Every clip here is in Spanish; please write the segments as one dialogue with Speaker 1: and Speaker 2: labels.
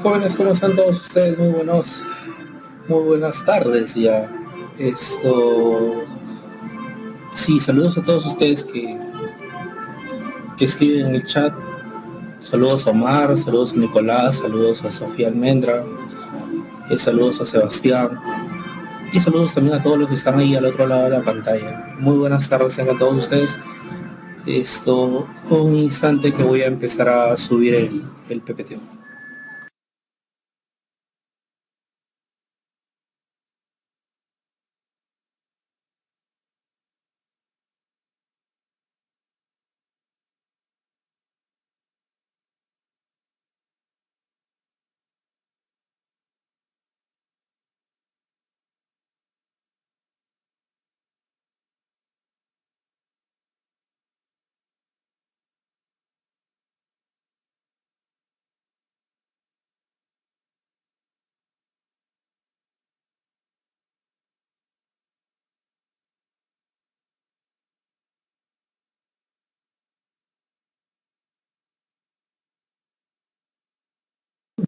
Speaker 1: jóvenes, ¿cómo están todos ustedes? Muy buenas tardes ya. Esto, sí, saludos a todos ustedes que escriben en el chat. Saludos a Omar, saludos a Nicolás, saludos a Sofía Almendra, saludos a Sebastián y saludos también a todos los que están ahí al otro lado de la pantalla. Muy buenas tardes a todos ustedes. Un instante que voy a empezar a subir el PPT.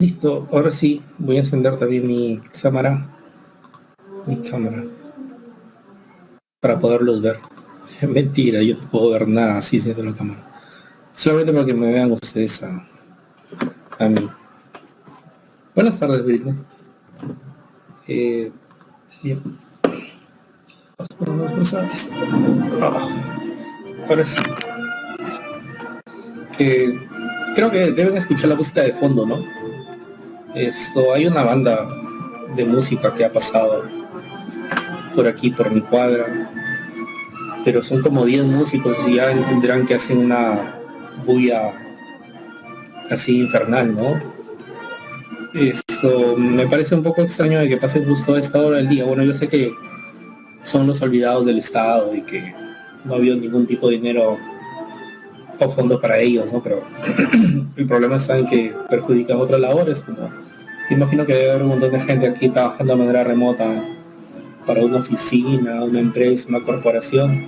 Speaker 1: Listo, ahora sí, voy a encender también mi cámara, para poderlos ver. Mentira, yo no puedo ver nada así desde la cámara. Solamente para que me vean ustedes a mí. Buenas tardes, Britney. Bien. Ahora sí. Creo que deben escuchar la música de fondo, ¿no? Hay una banda de música que ha pasado por aquí, por mi cuadra, pero son como 10 músicos y ya entenderán que hacen una bulla así infernal, ¿no? Me parece un poco extraño de que pasen justo a esta hora del día. Bueno, yo sé que son los olvidados del Estado y que no ha habido ningún tipo de dinero o fondo para ellos, ¿no? Pero el problema está en que perjudican otras labores, como imagino que debe haber un montón de gente aquí trabajando de manera remota para una oficina, una empresa, una corporación,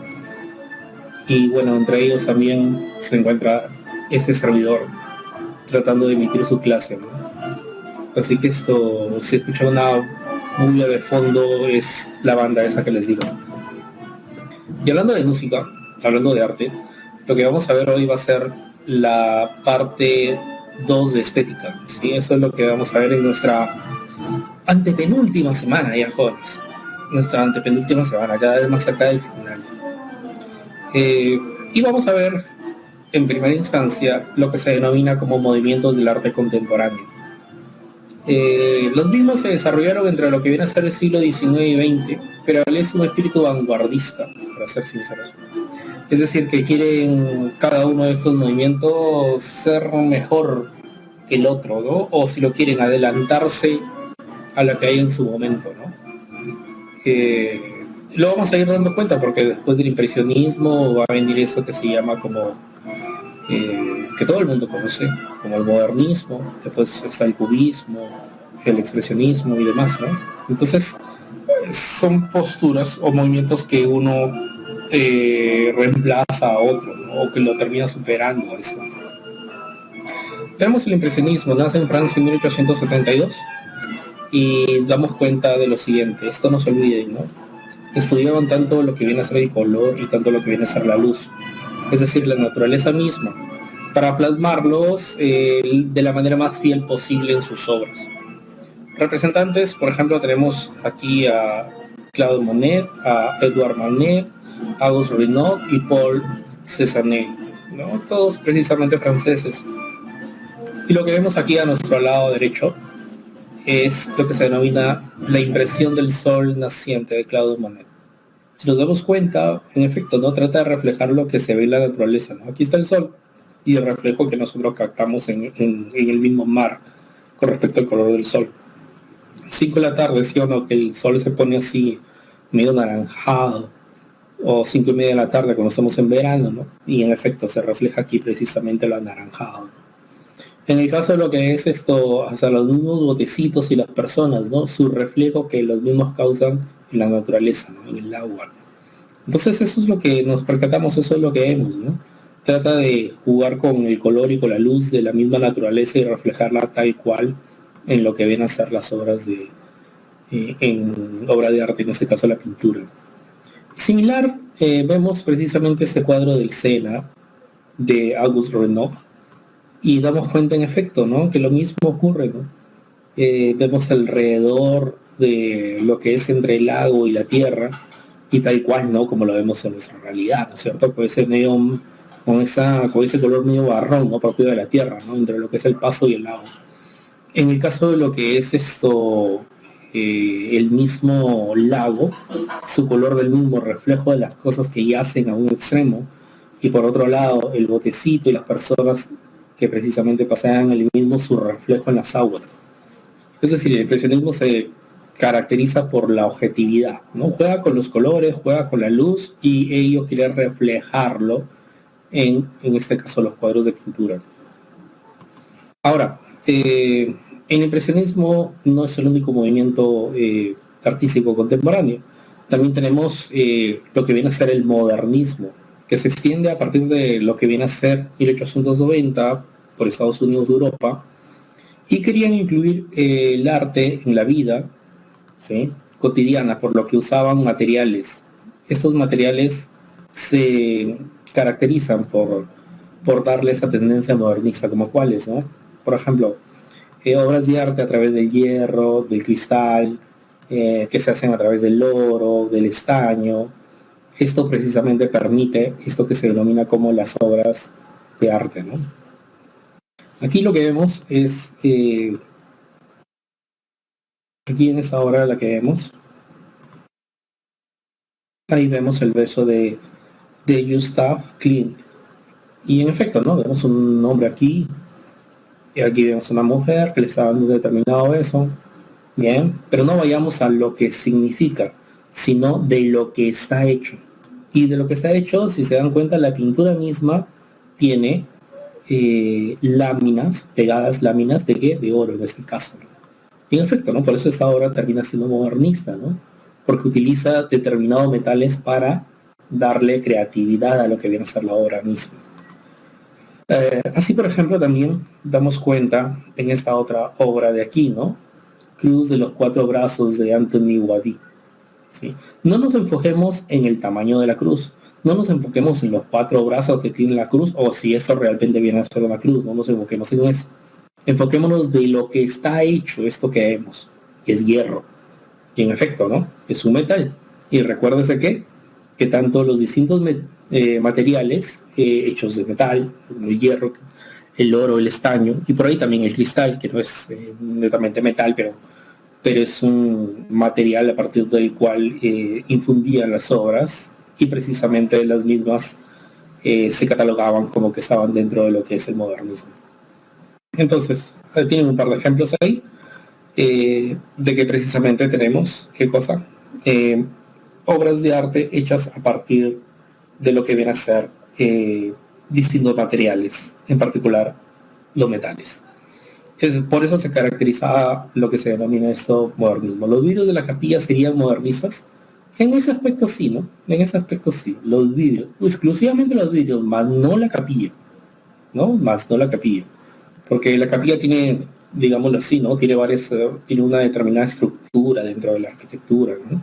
Speaker 1: y bueno, entre ellos también se encuentra este servidor tratando de emitir su clase, ¿no? Así que si escucha una bulla de fondo, es la banda esa que les digo. Y hablando de música, hablando de arte, lo que vamos a ver hoy va a ser la parte 2 de estética, ¿sí? Eso es lo que vamos a ver en nuestra antepenúltima semana, ya jóvenes. Nuestra antepenúltima semana, cada vez más cerca del final. Y vamos a ver en primera instancia lo que se denomina como movimientos del arte contemporáneo. Los mismos se desarrollaron entre lo que viene a ser el siglo XIX y XX, pero es un espíritu vanguardista, para ser sinceros. Es decir, que quieren cada uno de estos movimientos ser mejor que el otro, ¿no? O si lo quieren, adelantarse a lo que hay en su momento, ¿no? Lo vamos a ir dando cuenta porque después del impresionismo va a venir esto que se llama como que todo el mundo conoce, como el modernismo, después está el cubismo, el expresionismo y demás, ¿no? Entonces, son posturas o movimientos que uno reemplaza a otro, ¿no? O que lo termina superando a ese otro. Veamos el impresionismo, nace en Francia en 1872 y damos cuenta de lo siguiente, esto no se olviden, ¿no? Estudiaban tanto lo que viene a ser el color y tanto lo que viene a ser la luz, es decir, la naturaleza misma, para plasmarlos de la manera más fiel posible en sus obras. Representantes, por ejemplo, tenemos aquí a Claude Monet, a Edouard Manet, Auguste Renoir y Paul Cézanne, ¿no? Todos precisamente franceses. Y lo que vemos aquí a nuestro lado derecho es lo que se denomina la impresión del sol naciente de Claude Monet. Si nos damos cuenta, en efecto, no trata de reflejar lo que se ve en la naturaleza, ¿no? Aquí está el sol y el reflejo que nosotros captamos en el mismo mar con respecto al color del sol. 5 de la tarde, ¿sí o no? Que el sol se pone así medio naranjado, o 5:30 de la tarde cuando estamos en verano, ¿no? Y en efecto se refleja aquí precisamente lo anaranjado, ¿no? En el caso de lo que es hasta los mismos botecitos y las personas, ¿no? Su reflejo que los mismos causan en la naturaleza, ¿no? En el agua, ¿no? Entonces eso es lo que nos percatamos, eso es lo que vemos, ¿no? Trata de jugar con el color y con la luz de la misma naturaleza y reflejarla tal cual en lo que vienen a ser las obras en obra de arte, en este caso la pintura. Similar, vemos precisamente este cuadro del Sena de Auguste Renoir y damos cuenta en efecto, ¿no?, que lo mismo ocurre, ¿no? Vemos alrededor de lo que es entre el lago y la tierra y tal cual, ¿no?, como lo vemos en nuestra realidad, ¿no es cierto? Con ese medio, con ese color medio marrón, ¿no?, propio de la tierra, ¿no?, entre lo que es el paso y el lago. En el caso de lo que es esto, el mismo lago, su color del mismo reflejo de las cosas que yacen a un extremo, y por otro lado el botecito y las personas que precisamente pasean el mismo, su reflejo en las aguas. Es decir, el impresionismo se caracteriza por la objetividad, ¿no? Juega con los colores, juega con la luz y ello quiere reflejarlo en este caso los cuadros de pintura. Ahora, el impresionismo no es el único movimiento artístico contemporáneo. También tenemos lo que viene a ser el modernismo, que se extiende a partir de lo que viene a ser 1890 por Estados Unidos de Europa, y querían incluir el arte en la vida, ¿sí?, cotidiana, por lo que usaban materiales. Estos materiales se caracterizan por darle esa tendencia modernista, como cuáles, ¿no? Por ejemplo, obras de arte a través del hierro, del cristal, que se hacen a través del oro, del estaño. Esto precisamente permite esto que se denomina como las obras de arte, ¿no? Aquí lo que vemos es, aquí en esta obra la que vemos, ahí vemos el beso de Gustav Klimt. Y en efecto, ¿no?, vemos un hombre aquí, y aquí vemos una mujer que le está dando un determinado beso. Bien, pero no vayamos a lo que significa, sino de lo que está hecho. Y de lo que está hecho, si se dan cuenta, la pintura misma tiene láminas, pegadas láminas de ¿qué? De oro en este caso, ¿no? Y en efecto, ¿no?, por eso esta obra termina siendo modernista, ¿no?, porque utiliza determinados metales para darle creatividad a lo que viene a ser la obra misma. Así, por ejemplo, también damos cuenta en esta otra obra de aquí, ¿no?, Cruz de los Cuatro Brazos de Anthony Waddy, ¿sí? No nos enfoquemos en el tamaño de la cruz, no nos enfoquemos en los cuatro brazos que tiene la cruz, o si esto realmente viene a ser una cruz, no nos enfoquemos en eso. Enfoquémonos de lo que está hecho esto que vemos, que es hierro. Y en efecto, ¿no?, es un metal. Y recuérdese que tanto los distintos materiales hechos de metal, el hierro, el oro, el estaño, y por ahí también el cristal, que no es netamente metal, pero es un material a partir del cual infundían las obras, y precisamente las mismas se catalogaban como que estaban dentro de lo que es el modernismo. Entonces, tienen un par de ejemplos ahí de que precisamente tenemos, ¿qué cosa? Obras de arte hechas a partir de lo que viene a ser distintos materiales, en particular los metales. Por eso se caracterizaba lo que se denomina esto modernismo. ¿Los vidrios de la capilla serían modernistas? En ese aspecto sí, ¿no? En ese aspecto sí. Los vidrios, exclusivamente los vidrios, más no la capilla, ¿no? Más no la capilla. Porque la capilla tiene, digámoslo así, ¿no?, tiene tiene una determinada estructura dentro de la arquitectura, ¿no?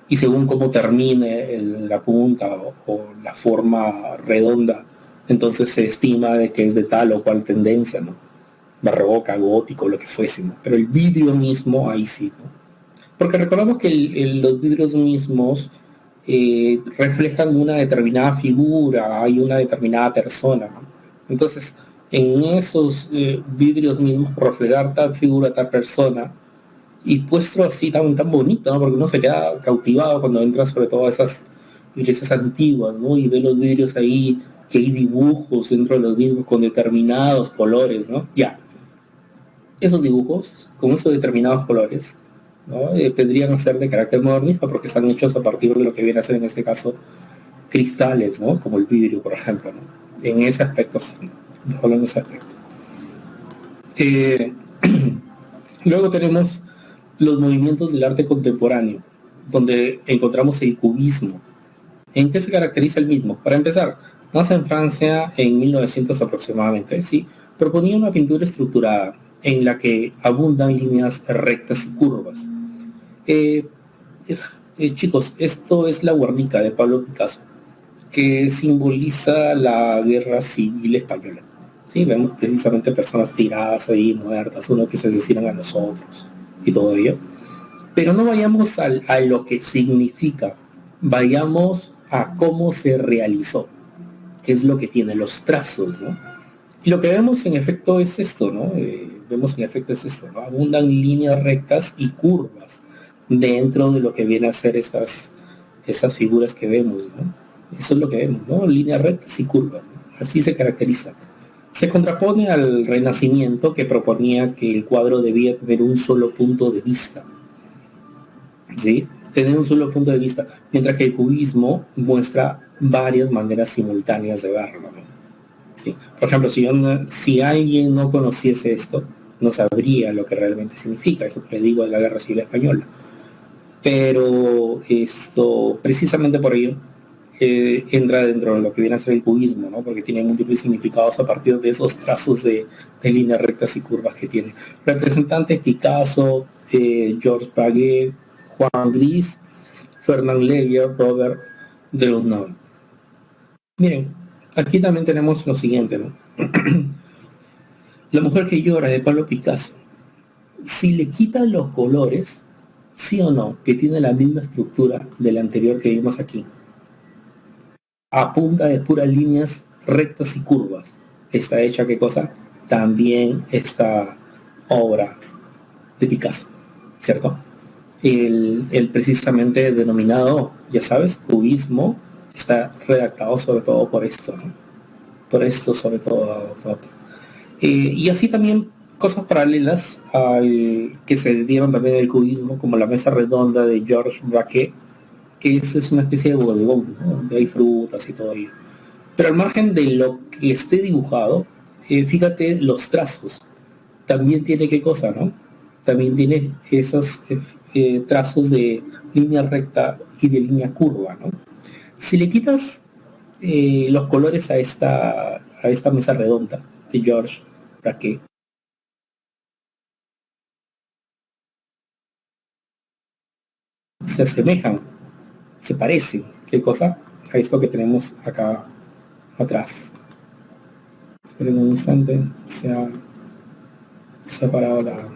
Speaker 1: Y según cómo termine la punta o la forma redonda, entonces se estima de que es de tal o cual tendencia, ¿no?, barroca, gótico, lo que fuese, ¿no? Pero el vidrio mismo, ahí sí, ¿no? Porque recordamos que los vidrios mismos reflejan una determinada figura, hay una determinada persona, ¿no? Entonces, en esos vidrios mismos, reflejar tal figura, tal persona, y puesto así tan bonito, ¿no?, porque uno se queda cautivado cuando entra sobre todo a esas iglesias antiguas, ¿no?, y ve los vidrios ahí, que hay dibujos dentro de los mismos con determinados colores, ¿no? Ya, esos dibujos, con esos determinados colores, ¿no?, tendrían que ser de carácter modernista porque están hechos a partir de lo que viene a ser en este caso cristales, ¿no?, como el vidrio, por ejemplo, ¿no? En ese aspecto sí, ¿no?, en ese aspecto. Luego tenemos los movimientos del arte contemporáneo, donde encontramos el cubismo. ¿En qué se caracteriza el mismo? Para empezar, nace en Francia en 1900 aproximadamente, ¿sí? Proponía una pintura estructurada, en la que abundan líneas rectas y curvas. Eh, Chicos, esto es la Guernica de Pablo Picasso, que simboliza la guerra civil española. Sí, vemos precisamente personas tiradas ahí, muertas, uno que se asesinan a los otros y todo ello. Pero no vayamos a lo que significa, vayamos a cómo se realizó, que es lo que tiene los trazos, ¿no? Y lo que vemos en efecto es esto, ¿no? Vemos en efecto es esto, ¿no? Abundan líneas rectas y curvas dentro de lo que viene a ser estas figuras que vemos, ¿no? Eso es lo que vemos, ¿no? Líneas rectas y curvas, ¿no? Así se caracteriza. Se contrapone al Renacimiento, que proponía que el cuadro debía tener un solo punto de vista, ¿sí? Tener un solo punto de vista, mientras que el cubismo muestra varias maneras simultáneas de verlo, ¿no? ¿Sí? Por ejemplo, si alguien no conociese esto, no sabría lo que realmente significa, esto que le digo de la Guerra Civil Española. Pero esto, precisamente por ello, entra dentro de lo que viene a ser el cubismo, ¿no? Porque tiene múltiples significados a partir de esos trazos de líneas rectas y curvas que tiene. Representantes: Picasso, Georges Braque, Juan Gris, Fernand Léger, Robert Delaunay. Miren, aquí también tenemos lo siguiente, ¿no? La mujer que llora, de Pablo Picasso. Si le quitan los colores, sí o no, que tiene la misma estructura del anterior que vimos aquí, a punta de puras líneas rectas y curvas, está hecha, ¿qué cosa? También esta obra de Picasso, ¿cierto? El precisamente denominado, ya sabes, cubismo, está redactado sobre todo por esto, ¿no? Por esto sobre todo. Y así también cosas paralelas al que se dieron también del cubismo, como la mesa redonda de Georges Braque, que es una especie de bodegón, ¿no? Donde hay frutas y todo ello. Pero al margen de lo que esté dibujado, fíjate los trazos. También tiene qué cosa, ¿no? También tiene esos trazos de línea recta y de línea curva, ¿no? Si le quitas los colores a esta mesa redonda de Georges Braque, se asemejan, se parecen, ¿qué cosa? A esto que tenemos acá atrás. Esperen un instante, se ha parado la...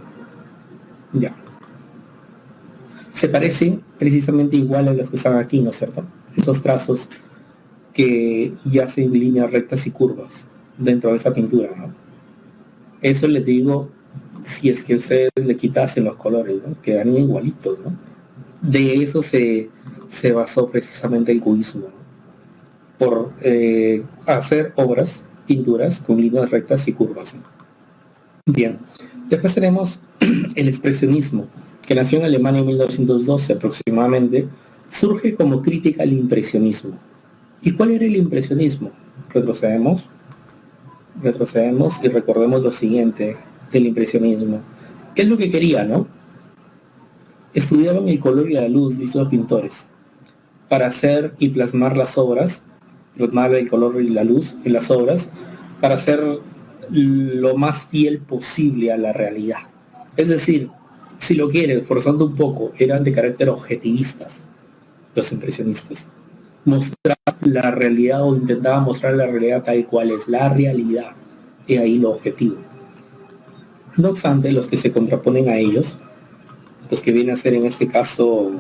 Speaker 1: Ya. Se parecen precisamente igual a los que están aquí, ¿no es cierto? Esos trazos que yacen líneas rectas y curvas dentro de esa pintura, ¿no? Eso les digo, si es que ustedes le quitasen los colores, ¿no? Quedarían igualitos, ¿no? De eso se basó precisamente el cubismo, ¿no? Por hacer obras, pinturas con líneas rectas y curvas, ¿no? Bien, después tenemos el expresionismo, que nació en Alemania en 1912 aproximadamente, surge como crítica al impresionismo. ¿Y cuál era el impresionismo? Retrocedemos, retrocedemos y recordemos lo siguiente del impresionismo. ¿Qué es lo que quería, no? Estudiaban el color y la luz, dicen los pintores, para hacer y plasmar las obras, plasmar el color y la luz en las obras, para hacer lo más fiel posible a la realidad. Es decir, si lo quieren, forzando un poco, eran de carácter objetivistas, los impresionistas. Mostrar la realidad o intentaba mostrar la realidad tal cual es la realidad, y ahí lo objetivo. No obstante, los que se contraponen a ellos, los que vienen a ser en este caso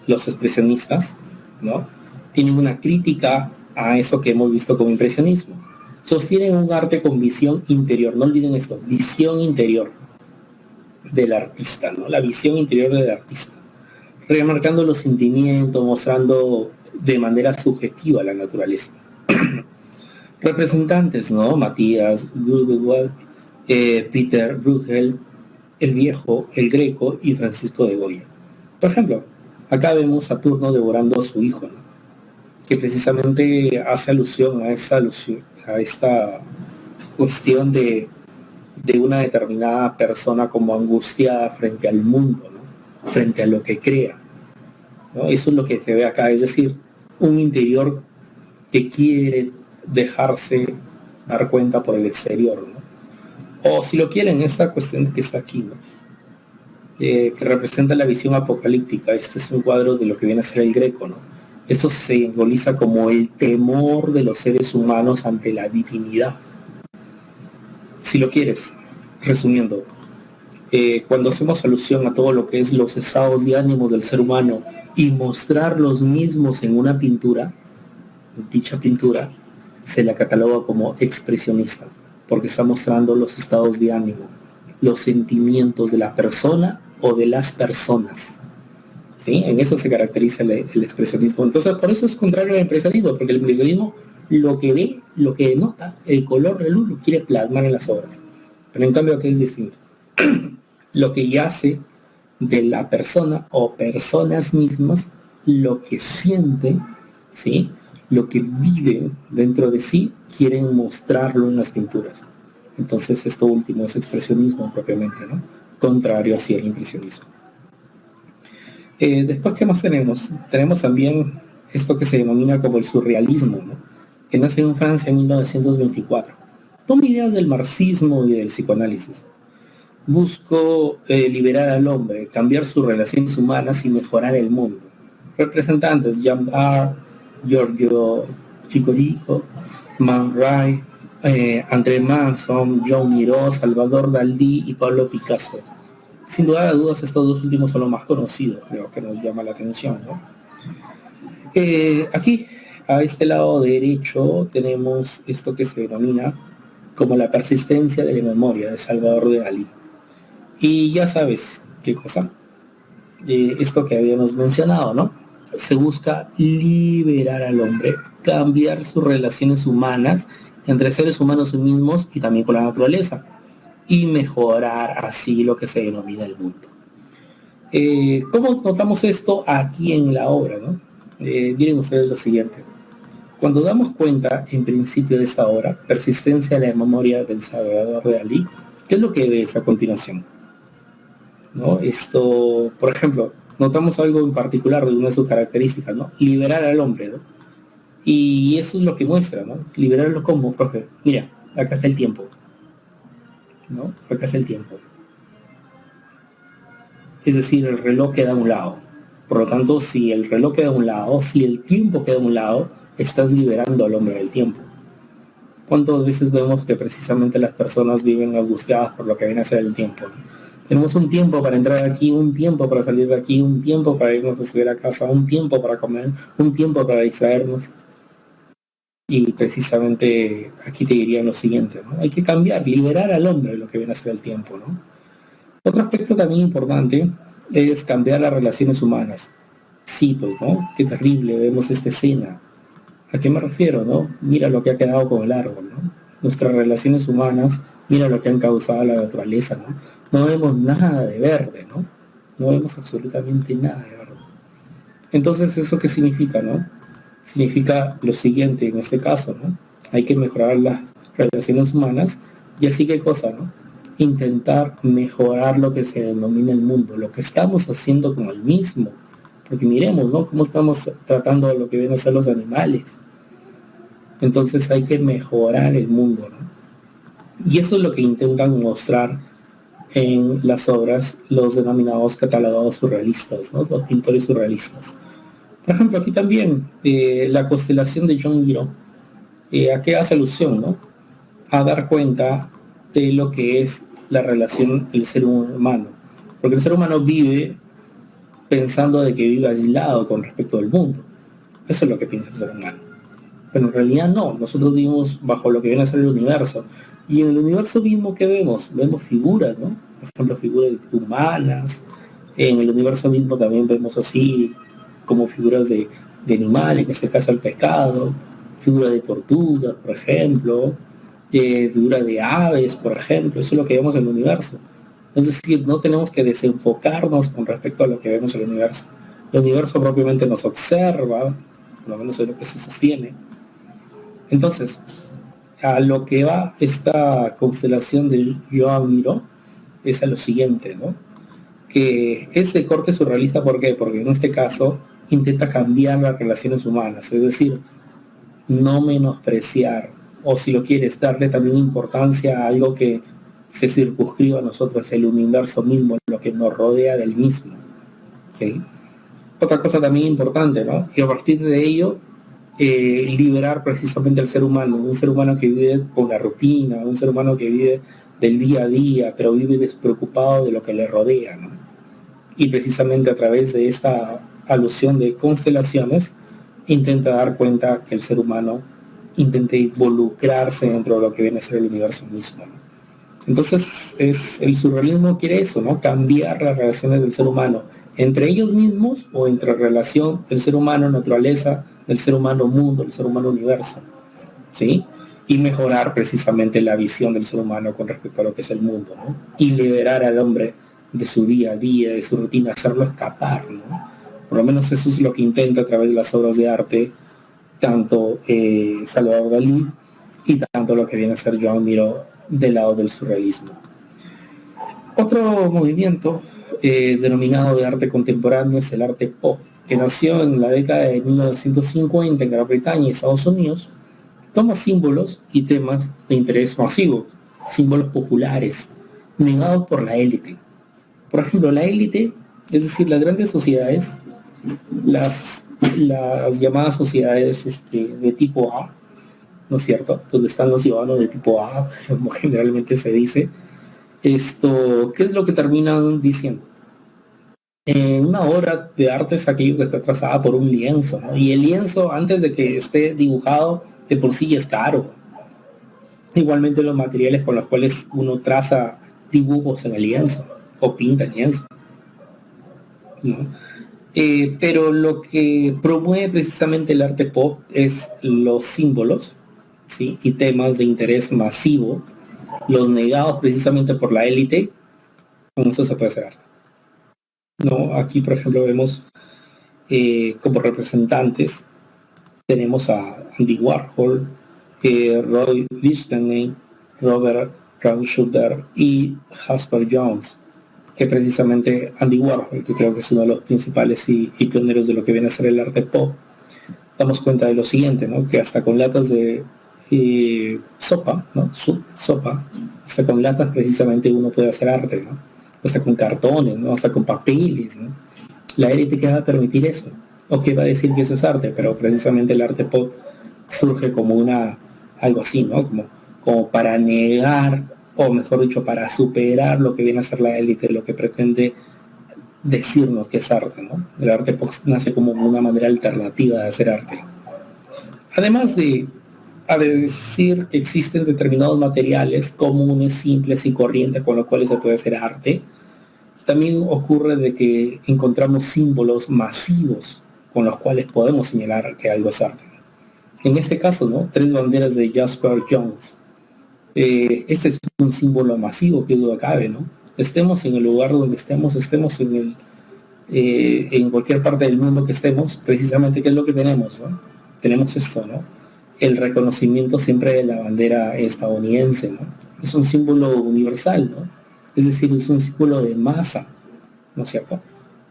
Speaker 1: los expresionistas, ¿no? Tienen una crítica a eso que hemos visto como impresionismo. Sostienen un arte con visión interior, no olviden esto, visión interior del artista, ¿no? La visión interior del artista, remarcando los sentimientos, mostrando de manera subjetiva la naturaleza. Representantes, ¿no? Matías Grünewald, Peter Bruegel, el Viejo, el Greco y Francisco de Goya. Por ejemplo, acá vemos a Saturno devorando a su hijo, ¿no? Que precisamente hace alusión a esta cuestión de una determinada persona como angustiada frente al mundo, ¿no? Frente a lo que crea, ¿no? Eso es lo que se ve acá, es decir, un interior que quiere dejarse dar cuenta por el exterior, ¿no? O si lo quieren, esta cuestión que está aquí, ¿no? Que representa la visión apocalíptica. Este es un cuadro de lo que viene a ser el Greco, ¿no? Esto se simboliza como el temor de los seres humanos ante la divinidad. Si lo quieres, resumiendo, cuando hacemos alusión a todo lo que es los estados de ánimos del ser humano y mostrar los mismos en una pintura, dicha pintura se la cataloga como expresionista, porque está mostrando los estados de ánimo, los sentimientos de la persona o de las personas. ¿Sí? En eso se caracteriza el expresionismo. Entonces, por eso es contrario al impresionismo, porque el impresionismo lo que ve, lo que denota, el color de luz, lo quiere plasmar en las obras. Pero en cambio aquí es distinto. Lo que yace de la persona o personas mismas, lo que sienten, ¿sí? Lo que viven dentro de sí, quieren mostrarlo en las pinturas. Entonces esto último es expresionismo propiamente, ¿no? Contrario hacia el impresionismo. Después, ¿qué más tenemos? Tenemos también esto que se denomina como el surrealismo, ¿no? Que nace en Francia en 1924. Toma ideas del marxismo y del psicoanálisis. Buscó liberar al hombre, cambiar sus relaciones humanas y mejorar el mundo. Representantes: Jean Art, Giorgio Chicorico, Man Ray, André Manson, John Miró, Salvador Dalí y Pablo Picasso. Sin duda de dudas, estos dos últimos son los más conocidos, creo que nos llama la atención, ¿no? Aquí, a este lado derecho, tenemos esto que se denomina como la persistencia de la memoria de Salvador Dalí. Y ya sabes qué cosa, esto que habíamos mencionado, ¿no? Se busca liberar al hombre, cambiar sus relaciones humanas entre seres humanos mismos y también con la naturaleza, y mejorar así lo que se denomina el mundo. ¿Cómo notamos esto aquí en la obra, ¿no? Miren ustedes lo siguiente. Cuando damos cuenta, en principio de esta obra, persistencia de la memoria del Salvador Dalí, ¿qué es lo que ves a continuación? ¿No? Esto, por ejemplo, notamos algo en particular de una de sus características, ¿no? Liberar al hombre, ¿no? Y eso es lo que muestra, ¿no? Liberarlo como, porque, mira, acá está el tiempo, ¿no? Acá está el tiempo. Es decir, el reloj queda a un lado. Por lo tanto, si el reloj queda a un lado, si el tiempo queda a un lado, estás liberando al hombre del tiempo. ¿Cuántas veces vemos que precisamente las personas viven angustiadas por lo que viene a ser el tiempo? Tenemos un tiempo para entrar aquí, un tiempo para salir de aquí, un tiempo para irnos a estudiar a casa, un tiempo para comer, un tiempo para distraernos. Y precisamente aquí te diría lo siguiente, ¿no? Hay que cambiar, liberar al hombre de lo que viene a ser el tiempo, ¿no? Otro aspecto también importante es cambiar las relaciones humanas. Sí, pues, ¿no? Qué terrible, vemos esta escena. ¿A qué me refiero, no? Mira lo que ha quedado con el árbol, ¿no? Nuestras relaciones humanas, mira lo que han causado a la naturaleza, ¿no? No vemos nada de verde, ¿no? No vemos absolutamente nada de verde. Entonces, ¿eso qué significa, no? Significa lo siguiente en este caso, ¿no? Hay que mejorar las relaciones humanas y así qué cosa, ¿no? Intentar mejorar lo que se denomina el mundo, lo que estamos haciendo con el mismo. Porque miremos, ¿no? Cómo estamos tratando a lo que vienen a ser los animales. Entonces hay que mejorar el mundo, ¿no? Y eso es lo que intentan mostrar en las obras los denominados catalogados surrealistas, ¿no? Los pintores surrealistas. Por ejemplo, aquí también la constelación de John Giro, ¿a qué hace alusión, no? A dar cuenta de lo que es la relación del ser humano. Porque el ser humano vive pensando de que vive aislado con respecto al mundo. Eso es lo que piensa el ser humano. Pero en realidad no, nosotros vivimos bajo lo que viene a ser el universo. Y en el universo mismo, ¿qué vemos? Vemos figuras, ¿no? Por ejemplo, figuras humanas. En el universo mismo también vemos así como figuras de animales, en este caso el pescado, figuras de tortugas, por ejemplo, figuras de aves, por ejemplo. Eso es lo que vemos en el universo. Es decir, no tenemos que desenfocarnos con respecto a lo que vemos en el universo. El universo propiamente nos observa, por lo menos es lo que se sostiene. Entonces, a lo que va esta constelación de Joan Miró es a lo siguiente, ¿no? Que es de corte surrealista, ¿por qué? Porque en este caso intenta cambiar las relaciones humanas, es decir, no menospreciar, o si lo quieres, darle también importancia a algo que se circunscriba a nosotros el universo mismo, lo que nos rodea del mismo. ¿Sí? Otra cosa también importante, ¿no? Y a partir de ello, liberar precisamente al ser humano, un ser humano que vive con la rutina, un ser humano que vive del día a día, pero vive despreocupado de lo que le rodea, ¿no? Y precisamente a través de esta alusión de constelaciones, intenta dar cuenta que el ser humano intente involucrarse dentro de lo que viene a ser el universo mismo, ¿no? Entonces, el surrealismo quiere eso, ¿no? Cambiar las relaciones del ser humano entre ellos mismos o entre relación del ser humano naturaleza, del ser humano mundo, del ser humano universo, ¿sí? Y mejorar precisamente la visión del ser humano con respecto a lo que es el mundo, ¿no? Y liberar al hombre de su día a día, de su rutina, hacerlo escapar, ¿no? Por lo menos eso es lo que intenta a través de las obras de arte, tanto Salvador Dalí y tanto lo que viene a ser Joan Miró del lado del surrealismo. Otro movimiento denominado de arte contemporáneo es el arte pop, que nació en la década de 1950 en Gran Bretaña y Estados Unidos. Toma símbolos y temas de interés masivo, símbolos populares, negados por la élite. Por ejemplo, la élite, es decir, las grandes sociedades, las llamadas sociedades de tipo A, ¿no es cierto? Donde están los ciudadanos de tipo A, como generalmente se dice. ¿Qué es lo que terminan diciendo? Una obra de arte es aquello que está trazada por un lienzo, ¿no? Y el lienzo, antes de que esté dibujado, de por sí es caro. Igualmente los materiales con los cuales uno traza dibujos en el lienzo o pinta el lienzo, ¿no? Pero lo que promueve precisamente el arte pop es los símbolos, ¿sí? Y temas de interés masivo, los negados precisamente por la élite. Con eso se puede hacer arte, ¿no? Aquí, por ejemplo, vemos como representantes, tenemos a Andy Warhol, Roy Lichtenstein, Robert Rauschenberg y Jasper Jones, que precisamente Andy Warhol, que creo que es uno de los principales y pioneros de lo que viene a ser el arte pop, damos cuenta de lo siguiente, ¿no? Que hasta con latas de sopa, ¿no? Sopa, hasta con latas precisamente uno puede hacer arte, ¿no? Hasta con cartones, ¿no? Hasta con papeles, ¿no? La élite que va a permitir eso, o que va a decir que eso es arte, pero precisamente el arte pop surge como algo así, ¿no? Como para negar, o mejor dicho, para superar lo que viene a ser la élite, lo que pretende decirnos que es arte, ¿no? El arte pop nace como una manera alternativa de hacer arte. Además de decir que existen determinados materiales comunes, simples y corrientes con los cuales se puede hacer arte, también ocurre de que encontramos símbolos masivos con los cuales podemos señalar que algo es arte. En este caso, ¿no? 3 banderas de Jasper Jones. Este es un símbolo masivo, que duda cabe, ¿no? Estemos en el lugar donde estemos en cualquier parte del mundo que estemos, precisamente, ¿qué es lo que tenemos, ¿no? Tenemos esto, ¿no? El reconocimiento siempre de la bandera estadounidense, ¿no? Es un símbolo universal, ¿no? Es decir, es un símbolo de masa, ¿no es cierto?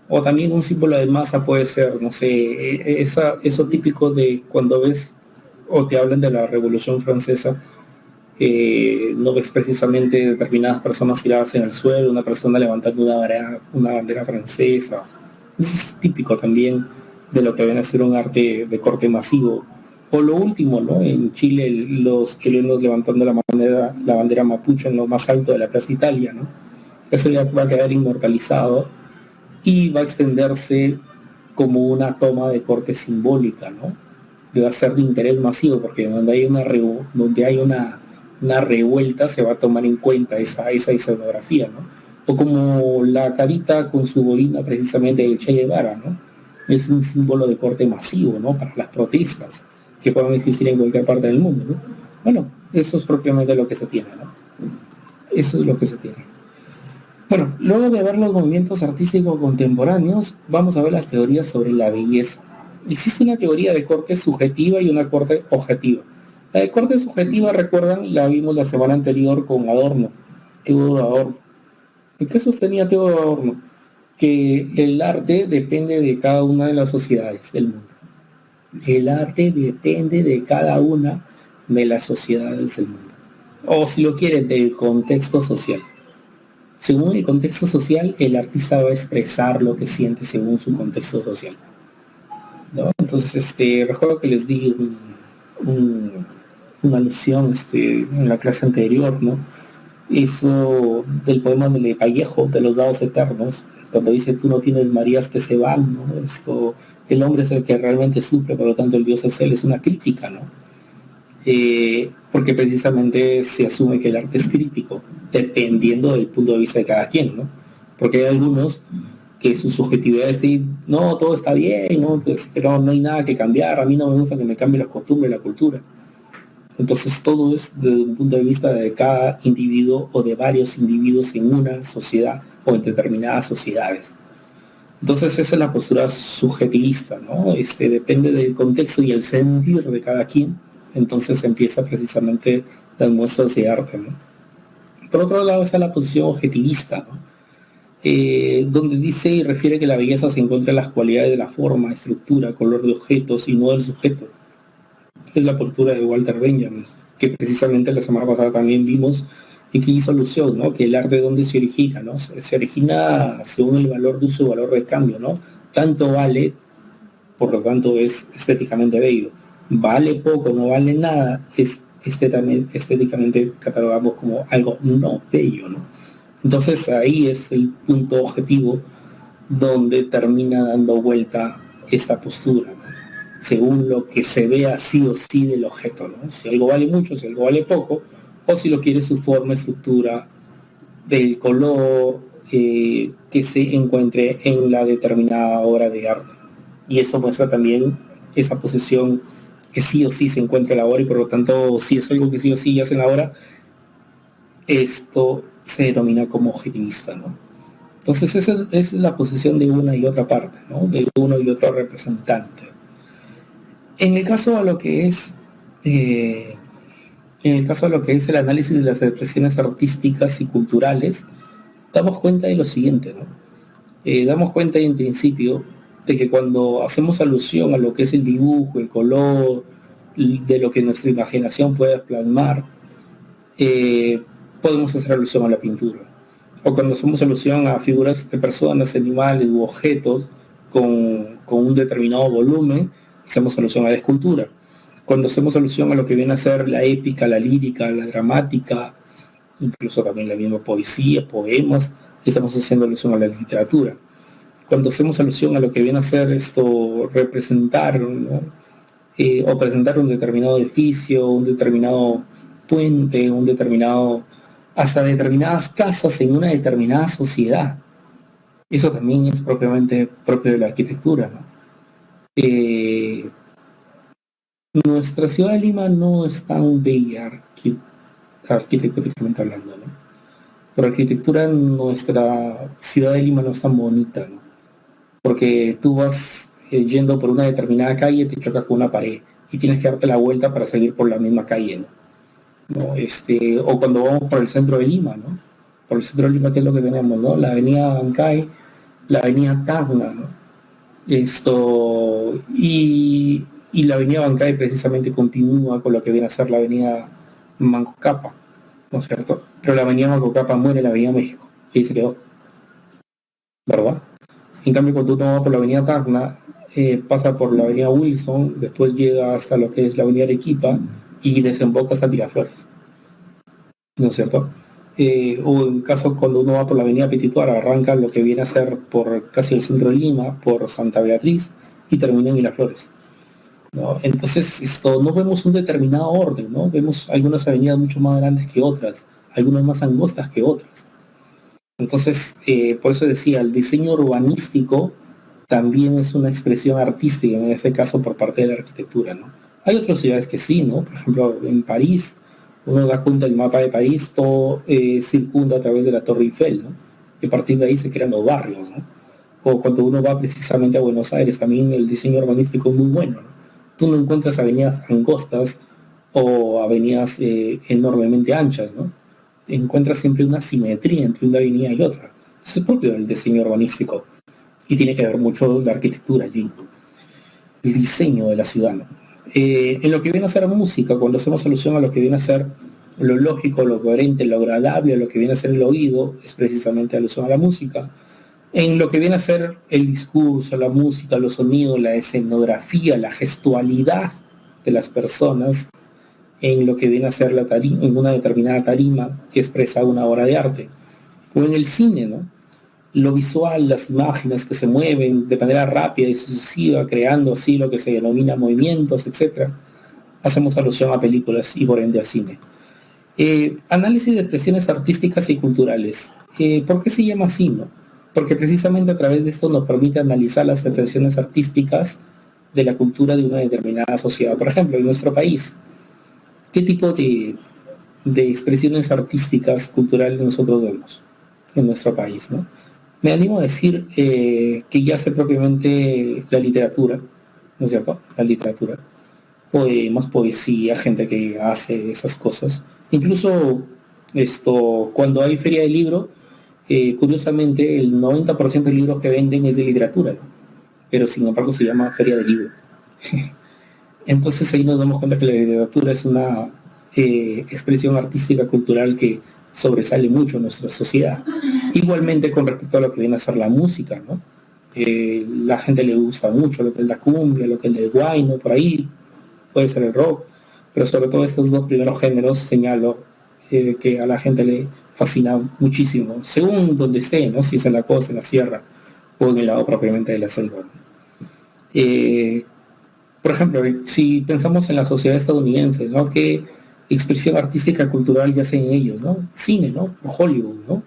Speaker 1: O también un símbolo de masa puede ser, no sé, eso típico de cuando ves o te hablan de la Revolución Francesa, no ves precisamente determinadas personas tiradas en el suelo, una persona levantando una bandera francesa. Eso es típico también de lo que viene a ser un arte de corte masivo. O lo último, ¿no? En Chile, los chilenos levantando la bandera mapuche en lo más alto de la Plaza Italia, ¿no? Eso ya va a quedar inmortalizado y va a extenderse como una toma de corte simbólica, ¿no? Va a ser de interés masivo, porque donde hay una revuelta se va a tomar en cuenta esa escenografía, ¿no? O como la carita con su boina precisamente de Che Guevara, ¿no? Es un símbolo de corte masivo, ¿no? Para las protestas que puedan existir en cualquier parte del mundo, ¿no? Bueno, eso es propiamente lo que se tiene, ¿no? Eso es lo que se tiene. Bueno, luego de ver los movimientos artísticos contemporáneos, vamos a ver las teorías sobre la belleza. Existe una teoría de corte subjetiva y una corte objetiva. La de corte subjetiva, recuerdan, la vimos la semana anterior con Adorno, Theodor Adorno. ¿En qué sostenía Theodor Adorno? Que el arte depende de cada una de las sociedades del mundo. El arte depende de cada una de las sociedades del mundo. o si lo quieren, del contexto social. Según el contexto social, el artista va a expresar lo que siente según su contexto social, ¿no? Entonces, recuerdo que les di un- una alusión en la clase anterior, ¿no? Eso del poema de Vallejo, de los dados eternos, cuando dice tú no tienes Marías que se van, ¿no? El hombre es el que realmente sufre, por lo tanto el Dios es él, es una crítica, ¿no? Porque precisamente se asume que el arte es crítico, dependiendo del punto de vista de cada quien, ¿no? Porque hay algunos que su subjetividad es decir, no, todo está bien, ¿no? Pues, pero no hay nada que cambiar, a mí no me gusta que me cambie las costumbres, la cultura. Entonces todo es desde un punto de vista de cada individuo o de varios individuos en una sociedad o en determinadas sociedades. Entonces esa es la postura subjetivista, ¿no? Depende del contexto y el sentir de cada quien. Entonces empieza precisamente las muestras de arte, ¿no? Por otro lado está la posición objetivista, ¿no? Donde dice y refiere que la belleza se encuentra en las cualidades de la forma, estructura, color de objetos y no del sujeto. Es la postura de Walter Benjamin, que precisamente la semana pasada también vimos y que hizo alusión, ¿no? Que el arte de dónde se origina, ¿no? Se origina según el valor de uso y valor de cambio, ¿no? Tanto vale, por lo tanto es estéticamente bello. Vale poco, no vale nada, es estéticamente catalogamos como algo no bello, ¿no? Entonces ahí es el punto objetivo donde termina dando vuelta esta postura, ¿no? Según lo que se vea sí o sí del objeto, ¿no? Si algo vale mucho, si algo vale poco, o si lo quiere su forma, estructura, del color que se encuentre en la determinada obra de arte. Y eso muestra también esa posesión que sí o sí se encuentra en la obra y por lo tanto si es algo que sí o sí hace en la obra, esto se denomina como objetivista, ¿no? Entonces esa es la posición de una y otra parte, ¿no? De uno y otro representante. En el caso de lo que es eh, en el caso de lo que es el análisis de las expresiones artísticas y culturales, damos cuenta de lo siguiente, ¿no? Damos cuenta en principio de que cuando hacemos alusión a lo que es el dibujo, el color, de lo que nuestra imaginación puede plasmar, eh, podemos hacer alusión a la pintura. O cuando hacemos alusión a figuras de personas, animales u objetos con un determinado volumen, hacemos alusión a la escultura. Cuando hacemos alusión a lo que viene a ser la épica, la lírica, la dramática, incluso también la misma poesía, poemas, estamos haciendo alusión a la literatura. Cuando hacemos alusión a lo que viene a ser representar, ¿no? O presentar un determinado edificio, un determinado puente, hasta determinadas casas en una determinada sociedad. Eso también es propiamente propio de la arquitectura, ¿no? Nuestra ciudad de Lima no es tan bella arquitectónicamente hablando, ¿no? Por arquitectura nuestra ciudad de Lima no es tan bonita, ¿no? Porque tú vas yendo por una determinada calle, te chocas con una pared y tienes que darte la vuelta para seguir por la misma calle, ¿no? ¿No? O cuando vamos por el centro de Lima, ¿no? Por el centro de Lima, ¿qué es lo que tenemos, no? La avenida Bancay, la avenida Tacna, ¿no? Y la avenida Bancay precisamente continúa con lo que viene a ser la avenida Mancocapa, ¿no es cierto? Pero la avenida Mancocapa muere en la avenida México, y ahí se quedó, ¿verdad? En cambio, cuando uno va por la avenida Tacna, pasa por la avenida Wilson, después llega hasta lo que es la avenida Arequipa y desemboca hasta Miraflores, ¿no es cierto? O en caso cuando uno va por la avenida Petituara, arranca lo que viene a ser por casi el centro de Lima, por Santa Beatriz y termina en Miraflores, ¿no? Entonces no vemos un determinado orden, ¿no? Vemos algunas avenidas mucho más grandes que otras, algunas más angostas que otras. Entonces, por eso decía, el diseño urbanístico también es una expresión artística, en este caso por parte de la arquitectura, ¿no? Hay otras ciudades que sí, ¿no? Por ejemplo, en París, uno da cuenta del mapa de París, todo circunda a través de la Torre Eiffel, ¿no? Y a partir de ahí se crean los barrios, ¿no? O cuando uno va precisamente a Buenos Aires, también el diseño urbanístico es muy bueno, ¿no? Tú no encuentras avenidas angostas o avenidas enormemente anchas, ¿no? Encuentras siempre una simetría entre una avenida y otra. Eso es propio del diseño urbanístico y tiene que ver mucho la arquitectura allí, el diseño de la ciudad, ¿no? En lo que viene a ser música, cuando hacemos alusión a lo que viene a ser Lo lógico, lo coherente, lo agradable, lo que viene a ser el oído, es precisamente alusión a la música. En lo que viene a ser el discurso, la música, los sonidos, la escenografía, la gestualidad de las personas, en lo que viene a ser la tarima, en una determinada tarima que expresa una obra de arte. O en el cine, ¿no? Lo visual, las imágenes que se mueven de manera rápida y sucesiva, creando así lo que se denomina movimientos, etcétera. Hacemos alusión a películas y por ende al cine. Análisis de expresiones artísticas y culturales. ¿Por qué se llama así, no? Porque precisamente a través de esto nos permite analizar las expresiones artísticas de la cultura de una determinada sociedad. Por ejemplo, en nuestro país, ¿qué tipo de expresiones artísticas culturales nosotros vemos en nuestro país, ¿no? Me animo a decir que ya sé propiamente la literatura, ¿no es cierto? La literatura. Poemas, poesía, gente que hace esas cosas. Incluso cuando hay feria de libro, curiosamente el 90% de libros que venden es de literatura, ¿no? Pero sin embargo se llama feria de libro. Entonces ahí nos damos cuenta que la literatura es una expresión artística cultural que sobresale mucho en nuestra sociedad. Igualmente con respecto a lo que viene a ser la música, ¿no? La gente le gusta mucho lo que es la cumbia, lo que es el guayno, por ahí puede ser el rock, pero sobre todo estos dos primeros géneros señalo que a la gente le fascina muchísimo, según donde esté, ¿no? Si es en la costa, en la sierra o en el lado propiamente de la selva, ¿no? Por ejemplo, si pensamos en la sociedad estadounidense, ¿no? ¿Qué expresión artística cultural ya hacen ellos, ¿no? Cine, ¿no? O Hollywood, ¿no?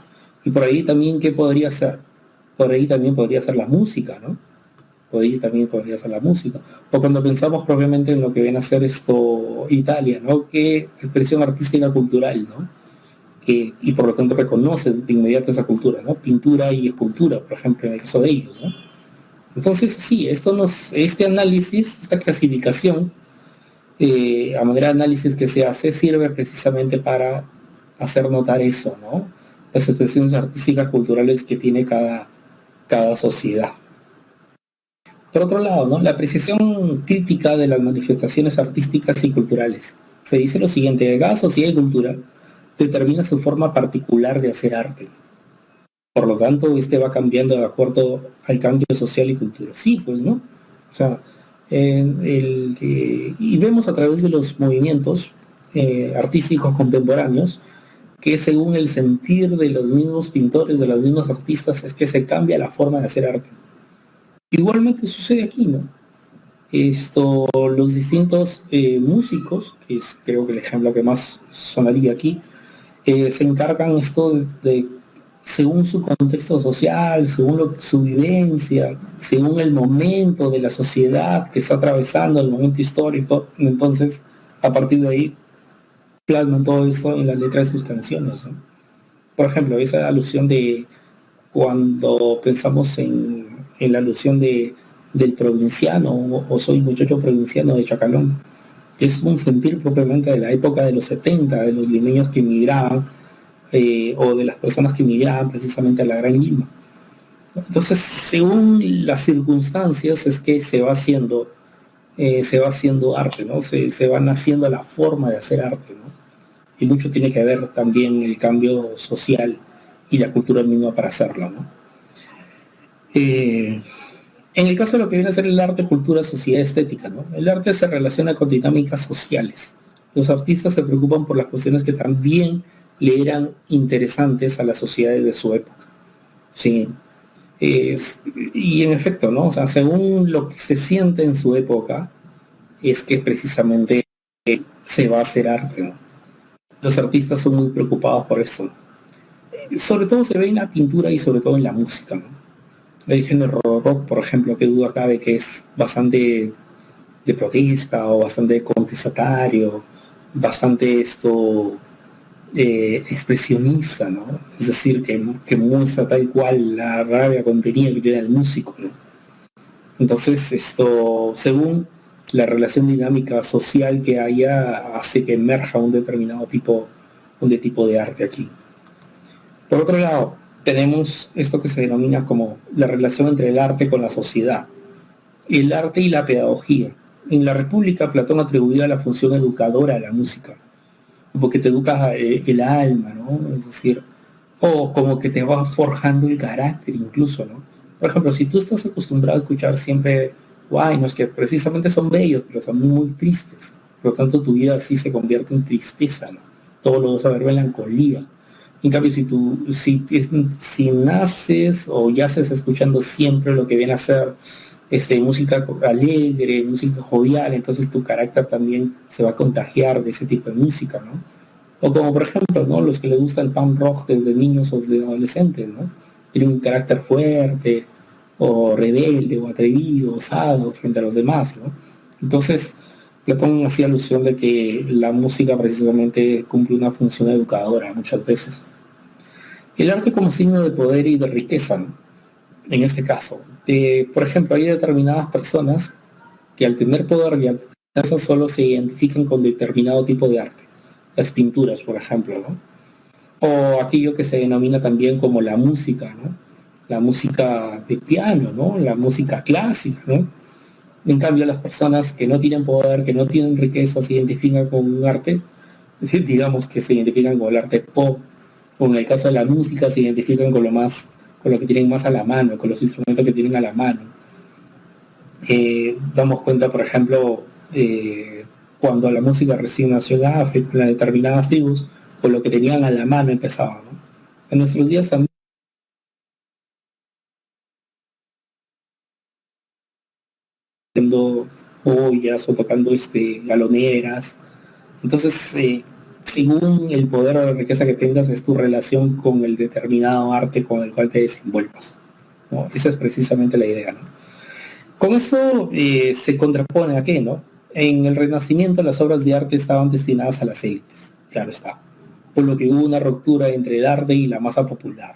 Speaker 1: Y por ahí también, ¿qué podría ser? Por ahí también podría ser la música, ¿no? Por ahí también podría ser la música. O cuando pensamos propiamente en lo que viene a ser Italia, ¿no? ¿Qué expresión artística cultural, ¿no? Y por lo tanto reconoce de inmediato esa cultura, ¿no? Pintura y escultura, por ejemplo, en el caso de ellos, ¿no? Entonces, sí, este análisis, esta clasificación, a manera de análisis que se hace, sirve precisamente para hacer notar eso, ¿no? Las expresiones artísticas culturales que tiene cada sociedad. Por otro lado, ¿no? La apreciación crítica de las manifestaciones artísticas y culturales. Se dice lo siguiente: cada sociedad y cultura determina su forma particular de hacer arte. Por lo tanto, este va cambiando de acuerdo al cambio social y cultural. Sí, pues, ¿no? O sea, y vemos a través de los movimientos artísticos contemporáneos que según el sentir de los mismos pintores, de los mismos artistas, es que se cambia la forma de hacer arte. Igualmente sucede aquí, ¿no? Los distintos músicos, que es creo que el ejemplo que más sonaría aquí, se encargan según su contexto social, según su vivencia, según el momento de la sociedad que está atravesando, el momento histórico. Entonces, a partir de ahí, plasman todo esto en la letra de sus canciones, ¿no? Por ejemplo, esa alusión de cuando pensamos en la alusión del provinciano o soy muchacho provinciano de Chacalón, que es un sentir propiamente de la época de los 70, de los limeños que emigraban o de las personas que emigraban precisamente a la Gran Lima. Entonces, según las circunstancias es que se va haciendo arte, ¿no? Se va naciendo la forma de hacer arte, ¿no? Y mucho tiene que ver también el cambio social y la cultura misma para hacerlo, ¿no? En el caso de lo que viene a ser el arte, cultura, sociedad, estética, ¿no? El arte se relaciona con dinámicas sociales. Los artistas se preocupan por las cuestiones que también le eran interesantes a las sociedades de su época. Sí. Y en efecto, ¿no? O sea, según lo que se siente en su época, es que precisamente se va a hacer arte, ¿no? Los artistas son muy preocupados por esto. Sobre todo se ve en la pintura y sobre todo en la música, ¿no? El género rock, por ejemplo, que duda cabe que es bastante de protesta o bastante contestatario, bastante expresionista, ¿no? Es decir, que muestra tal cual la rabia contenida que tiene el músico, ¿no? Entonces, según la relación dinámica social que haya, hace que emerja un determinado tipo de arte aquí. Por otro lado, tenemos esto que se denomina como la relación entre el arte con la sociedad, el arte y la pedagogía. En la República, Platón atribuía la función educadora a la música. como que te educa el alma, ¿no? Es decir, o como que te va forjando el carácter incluso, ¿no? Por ejemplo, si tú estás acostumbrado a escuchar siempre guaynos que precisamente son bellos, pero son muy tristes, por lo tanto tu vida así se convierte en tristeza, ¿no? Todo lo vas a ver melancolía. En cambio, si naces o yaces escuchando siempre lo que viene a ser música alegre, música jovial, entonces tu carácter también se va a contagiar de ese tipo de música, ¿no? O como por ejemplo, ¿no? Los que les gusta el punk rock desde niños o desde adolescentes, ¿no? Tienen un carácter fuerte, o rebelde, o atrevido, osado frente a los demás, ¿no? Entonces, Platón hacía alusión de que la música precisamente cumple una función educadora muchas veces. El arte como signo de poder y de riqueza, ¿no? En este caso. Por ejemplo, hay determinadas personas que al tener poder y riqueza solo se identifican con determinado tipo de arte. Las pinturas, por ejemplo, ¿no? O aquello que se denomina también como la música, ¿no? La música de piano, ¿no? La música clásica, ¿no? En cambio, las personas que no tienen poder, que no tienen riqueza, se identifican con un arte, digamos que se identifican con el arte pop, o en el caso de la música se identifican con lo que tienen más a la mano, con los instrumentos que tienen a la mano. Damos cuenta, por ejemplo, cuando la música recién nació en África, en las determinadas tribus, con lo que tenían a la mano empezaban, ¿no? En nuestros días también haciendo ollas o tocando galoneras. Entonces, según el poder o la riqueza que tengas, es tu relación con el determinado arte con el cual te desenvuelvas, ¿no? Esa es precisamente la idea, ¿no? Con eso se contrapone a qué, ¿no? En el Renacimiento las obras de arte estaban destinadas a las élites, claro está, por lo que hubo una ruptura entre el arte y la masa popular,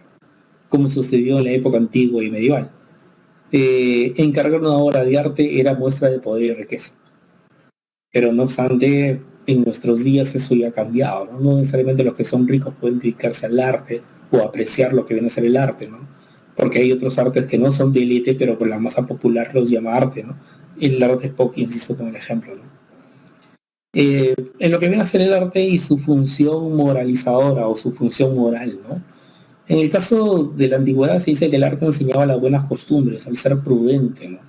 Speaker 1: como sucedió en la época antigua y medieval. Encargar una obra de arte era muestra de poder y riqueza, pero no obstante, en nuestros días eso ya ha cambiado, ¿no? No necesariamente los que son ricos pueden dedicarse al arte o apreciar lo que viene a ser el arte, ¿no? Porque hay otros artes que no son de élite, pero por la masa popular los llama arte, ¿no? El arte pop, insisto con el ejemplo, ¿no? En lo que viene a ser el arte y su función moralizadora o su función moral, ¿no? En el caso de la antigüedad se dice que el arte enseñaba las buenas costumbres, al ser prudente, ¿no?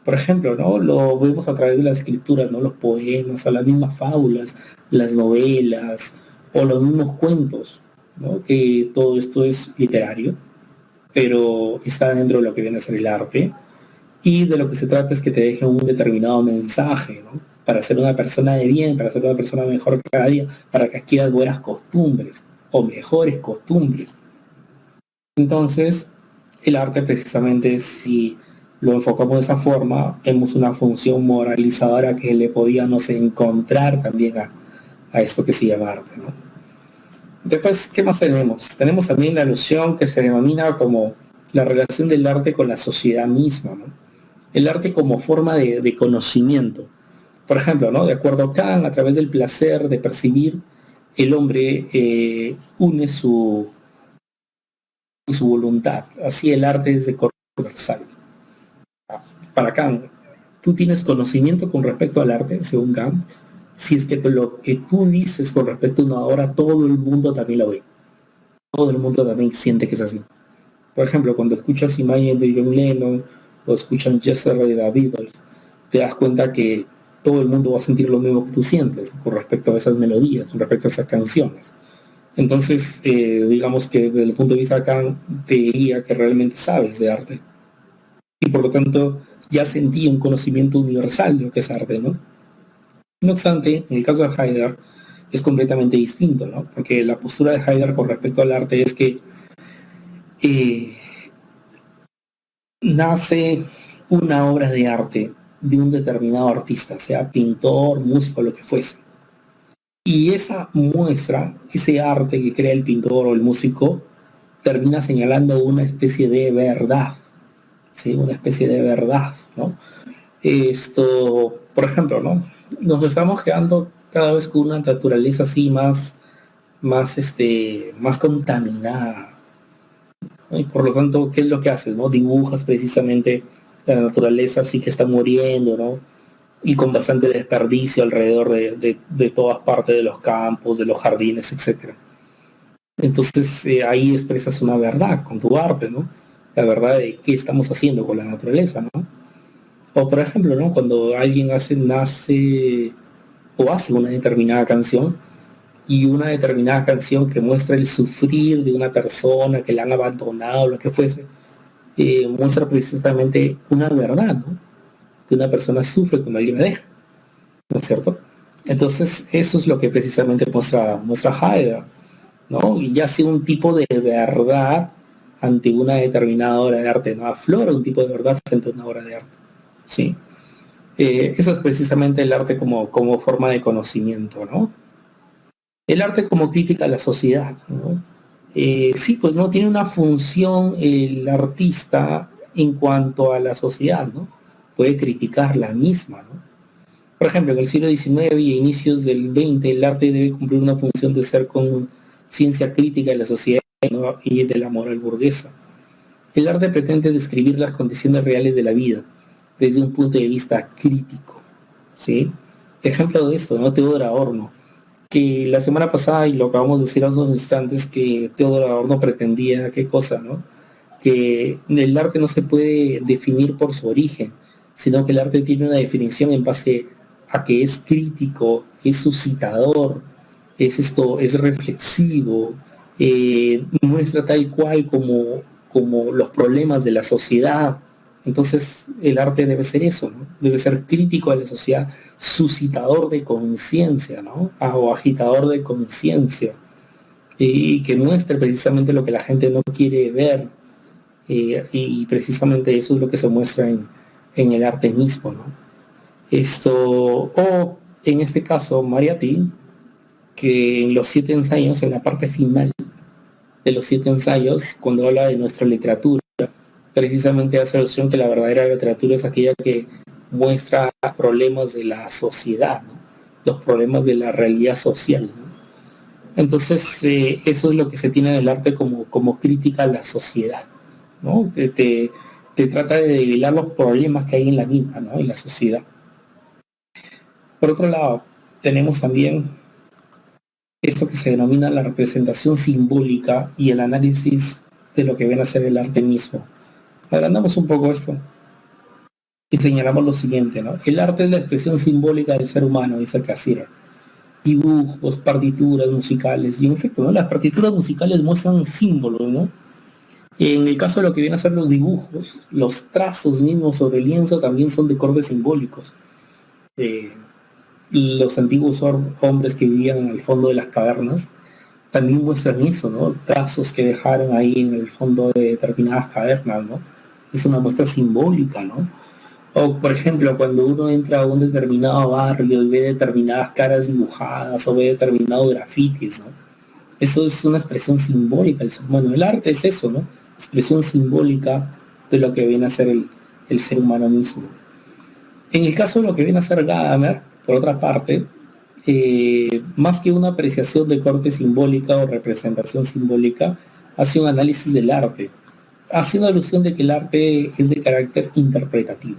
Speaker 1: Por ejemplo, ¿no? Lo vemos a través de la escritura, ¿no? Los poemas, o las mismas fábulas, las novelas, o los mismos cuentos, ¿no? Que todo esto es literario, pero está dentro de lo que viene a ser el arte, y de lo que se trata es que te deje un determinado mensaje, ¿no? Para ser una persona de bien, para ser una persona mejor cada día, para que adquieras buenas costumbres, o mejores costumbres. Entonces, el arte precisamente, si lo enfocamos de esa forma, vemos una función moralizadora que le podíamos encontrar también a esto que se llama arte, ¿no? Después, ¿qué más tenemos? Tenemos también la noción que se denomina como la relación del arte con la sociedad misma, ¿no? El arte como forma de conocimiento. Por ejemplo, ¿no? De acuerdo a Kant, a través del placer de percibir, el hombre une su voluntad. Así el arte es de universal. Para Kant, tú tienes conocimiento con respecto al arte, según Kant, si es que lo que tú dices con respecto a una obra, todo el mundo también lo ve. Todo el mundo también siente que es así. Por ejemplo, cuando escuchas Imagine de John Lennon o escuchan Yesterday de The Beatles, te das cuenta que todo el mundo va a sentir lo mismo que tú sientes con respecto a esas melodías, con respecto a esas canciones. Entonces, digamos que desde el punto de vista de Kant, te diría que realmente sabes de arte. Y por lo tanto, ya sentí un conocimiento universal de lo que es arte, ¿no? No obstante, en el caso de Heidegger es completamente distinto, ¿no? Porque la postura de Heidegger con respecto al arte es que eh, nace una obra de arte de un determinado artista, sea pintor, músico, lo que fuese. Y esa muestra, ese arte que crea el pintor o el músico, termina señalando una especie de verdad, ¿sí? Una especie de verdad, ¿no? Esto, por ejemplo, ¿no? Nos estamos quedando cada vez con una naturaleza así más contaminada, ¿no? Y por lo tanto, ¿qué es lo que haces, no? Dibujas precisamente la naturaleza así que está muriendo, ¿no? y con bastante desperdicio alrededor de todas partes de los campos, de los jardines, etcétera. Entonces ahí expresas una verdad con tu arte, ¿no? La verdad de qué estamos haciendo con la naturaleza, ¿no? O por ejemplo, ¿no? Cuando alguien nace o hace una determinada canción y una determinada canción que muestra el sufrir de una persona que la han abandonado, lo que fuese, muestra precisamente una verdad, ¿no? Que una persona sufre cuando alguien la deja, ¿no es cierto? Entonces eso es lo que precisamente muestra Haydn, ¿no? Y ya sea un tipo de verdad ante una determinada obra de arte, ¿no? Aflora un tipo de verdad frente a una obra de arte, ¿sí? Eso es precisamente el arte como forma de conocimiento, ¿no? El arte como crítica a la sociedad, ¿no? Sí, pues no tiene una función el artista en cuanto a la sociedad, ¿no? Puede criticar la misma, ¿no? Por ejemplo, en el siglo XIX y inicios del XX, el arte debe cumplir una función de ser con ciencia crítica de la sociedad, ¿no? Y de la moral burguesa. El arte pretende describir las condiciones reales de la vida desde un punto de vista crítico, ¿sí? Ejemplo de esto, ¿no? Teodoro Adorno, que la semana pasada, y lo acabamos de decir hace unos instantes, que Teodoro Adorno pretendía, ¿qué cosa, no? Que el arte no se puede definir por su origen, sino que el arte tiene una definición en base a que es crítico, es suscitador, es reflexivo, muestra tal cual como los problemas de la sociedad. Entonces el arte debe ser eso, ¿no? Debe ser crítico de la sociedad, suscitador de conciencia, ¿no? O agitador de conciencia, y que muestre precisamente lo que la gente no quiere ver, y precisamente eso es lo que se muestra en el arte mismo, ¿no? O en este caso, Mariatti, que en los 7 ensayos, en la parte final de los 7 ensayos, cuando habla de nuestra literatura, precisamente hace alusión que la verdadera literatura es aquella que muestra problemas de la sociedad, ¿no? Los problemas de la realidad social, ¿no? Entonces, eso es lo que se tiene del arte como crítica a la sociedad, ¿no? Te trata de develar los problemas que hay en la misma, ¿no? En la sociedad. Por otro lado, tenemos también esto que se denomina la representación simbólica y el análisis de lo que viene a ser el arte mismo. Agrandamos un poco esto y señalamos lo siguiente, ¿no? El arte es la expresión simbólica del ser humano, dice Cassirer. Dibujos, partituras musicales, y en efecto, ¿no? Las partituras musicales muestran símbolos, ¿no? En el caso de lo que vienen a ser los dibujos, los trazos mismos sobre el lienzo también son de cortes simbólicos. Los antiguos hombres que vivían al fondo de las cavernas también muestran eso, ¿no? Trazos que dejaron ahí en el fondo de determinadas cavernas, ¿no? Es una muestra simbólica, ¿no? O, por ejemplo, cuando uno entra a un determinado barrio y ve determinadas caras dibujadas o ve determinados grafitis, ¿no? Eso es una expresión simbólica. Bueno, el arte es eso, ¿no? Expresión simbólica de lo que viene a ser el ser humano mismo. En el caso de lo que viene a ser Gadamer, por otra parte, más que una apreciación de corte simbólica o representación simbólica, hace un análisis del arte, haciendo alusión de que el arte es de carácter interpretativo.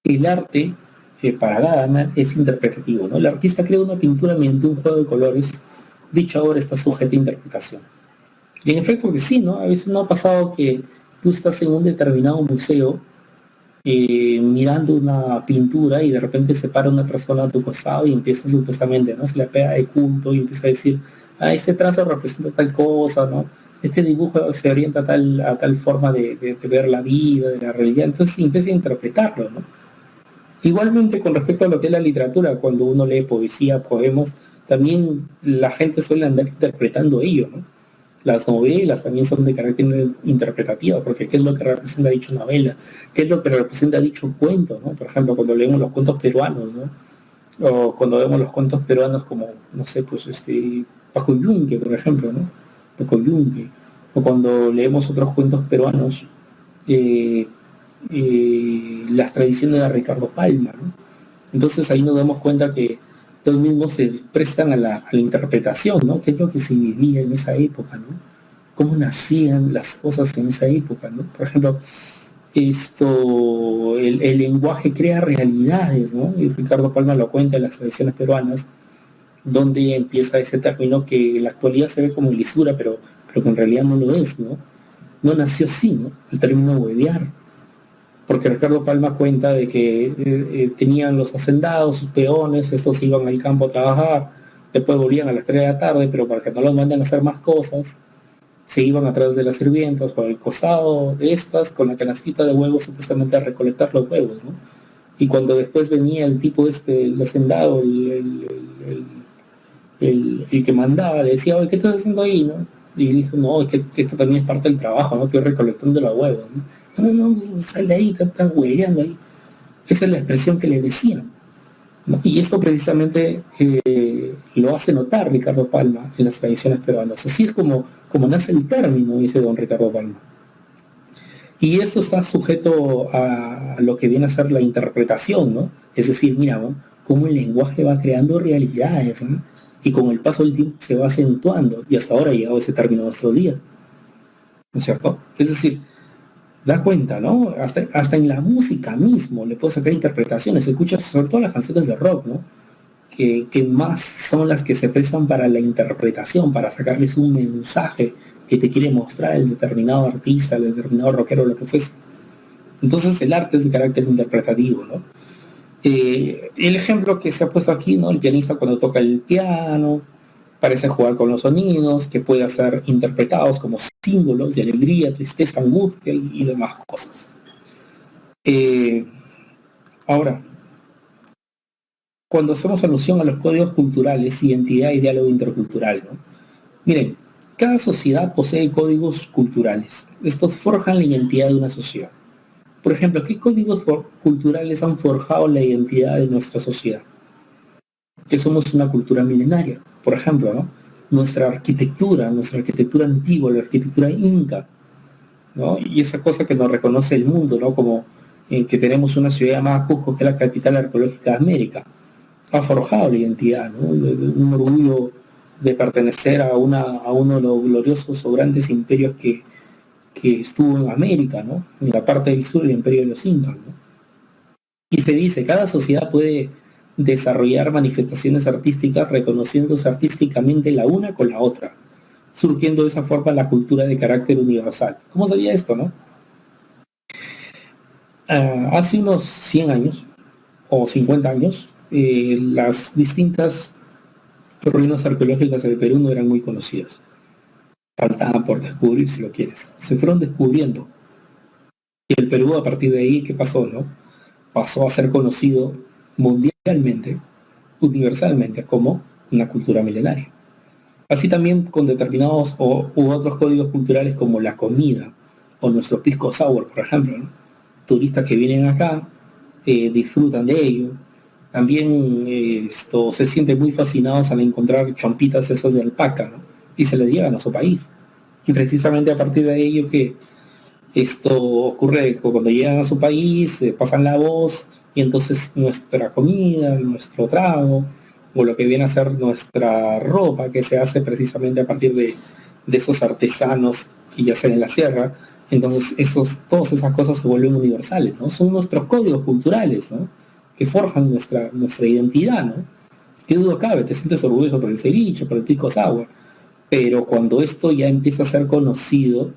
Speaker 1: El arte, para Gadamer, es interpretativo, ¿no? El artista crea una pintura mediante un juego de colores, dicha obra está sujeta a interpretación. Y en efecto que sí, ¿no? A veces no ha pasado que tú estás en un determinado museo mirando una pintura y de repente se para una persona a tu costado y empieza supuestamente, ¿no? Se le pega de culto y empieza a decir, este trazo representa tal cosa, ¿no? Este dibujo se orienta a tal forma de ver la vida, de la realidad, entonces empieza a interpretarlo, ¿no? Igualmente con respecto a lo que es la literatura, cuando uno lee poesía, poemas, también la gente suele andar interpretando ello, ¿no? Las novelas también son de carácter interpretativo, porque ¿qué es lo que representa dicha novela? ¿Qué es lo que representa dicho cuento, ¿no? Por ejemplo, cuando leemos los cuentos peruanos, ¿no? O cuando vemos los cuentos peruanos como, no sé, pues Paco Yunque, por ejemplo, ¿no? Paco Yunque. O cuando leemos otros cuentos peruanos, las tradiciones de Ricardo Palma, ¿no? Entonces ahí nos damos cuenta que los mismos se prestan a la interpretación, ¿no? ¿Qué es lo que se vivía en esa época, ¿no? Cómo nacían las cosas en esa época, ¿no? Por ejemplo, el lenguaje crea realidades, ¿no? Y Ricardo Palma lo cuenta en las tradiciones peruanas, donde empieza ese término que en la actualidad se ve como lisura, pero que en realidad no lo es, ¿no? No nació así, ¿no? El término huevear, porque Ricardo Palma cuenta de que tenían los hacendados, sus peones, estos iban al campo a trabajar, después volvían a las 3 de la tarde, pero para que no los manden a hacer más cosas, se iban atrás de las sirvientas por el costado de estas con la canastita de huevos supuestamente a recolectar los huevos, ¿no? Y cuando después venía el tipo el hacendado, el que mandaba, le decía, oye, ¿qué estás haciendo ahí, no? Y dijo, no, es que esto también es parte del trabajo, no estoy recolectando los huevos, ¿no? No, no, sal de ahí, estás hueveando ahí. Esa es la expresión que le decían, ¿no? Y esto precisamente lo hace notar Ricardo Palma en las tradiciones peruanas. Así es como nace el término, dice don Ricardo Palma. Y esto está sujeto a lo que viene a ser la interpretación, ¿no? Es decir, mira, ¿no?, cómo el lenguaje va creando realidades, ¿no? Y con el paso del tiempo se va acentuando, y hasta ahora ha llegado ese término a nuestros días, ¿no es cierto? Es decir, da cuenta, ¿no? Hasta en la música mismo le puedo sacar interpretaciones. Escuchas sobre todo las canciones de rock, ¿no? Que más son las que se prestan para la interpretación, para sacarles un mensaje que te quiere mostrar el determinado artista, el determinado rockero, lo que fuese. Entonces el arte es de carácter interpretativo, ¿no? El ejemplo que se ha puesto aquí, ¿no? El pianista cuando toca el piano, parece jugar con los sonidos, que pueden ser interpretados como símbolos de alegría, tristeza, angustia y demás cosas. Ahora, cuando hacemos alusión a los códigos culturales, identidad y diálogo intercultural, ¿no? Miren, cada sociedad posee códigos culturales. Estos forjan la identidad de una sociedad. Por ejemplo, ¿qué códigos culturales han forjado la identidad de nuestra sociedad? Que somos una cultura milenaria, por ejemplo, ¿no? Nuestra arquitectura antigua, la arquitectura inca, ¿no? Y esa cosa que nos reconoce el mundo, ¿no? Como que tenemos una ciudad llamada Cusco, que es la capital arqueológica de América. Ha forjado la identidad, ¿no? Un orgullo de pertenecer a uno de los gloriosos o grandes imperios que estuvo en América, ¿no? En la parte del sur, el imperio de los incas, ¿no? Y se dice, cada sociedad puede desarrollar manifestaciones artísticas reconociéndose artísticamente la una con la otra, surgiendo de esa forma la cultura de carácter universal. ¿Cómo sería esto, no? Hace unos 100 años o 50 años, las distintas ruinas arqueológicas del Perú no eran muy conocidas. Faltaban por descubrir, si lo quieres. Se fueron descubriendo. Y el Perú, a partir de ahí, ¿qué pasó, no? Pasó a ser conocido mundialmente, universalmente, como una cultura milenaria. Así también con determinados u otros códigos culturales como la comida o nuestro pisco sour, por ejemplo, ¿no? Turistas que vienen acá disfrutan de ello. También se sienten muy fascinados al encontrar chompitas esas de alpaca, ¿no? Y se les llevan a su país. Y precisamente a partir de ello que esto ocurre cuando llegan a su país, pasan la voz y entonces nuestra comida, nuestro trago o lo que viene a ser nuestra ropa, que se hace precisamente a partir de esos artesanos que yacen en la sierra, entonces todas esas cosas se vuelven universales, ¿no? Son nuestros códigos culturales, ¿no? Que forjan nuestra identidad, ¿no? ¿Qué duda cabe? Te sientes orgulloso por el ceviche, por el pisco sour, pero cuando esto ya empieza a ser conocido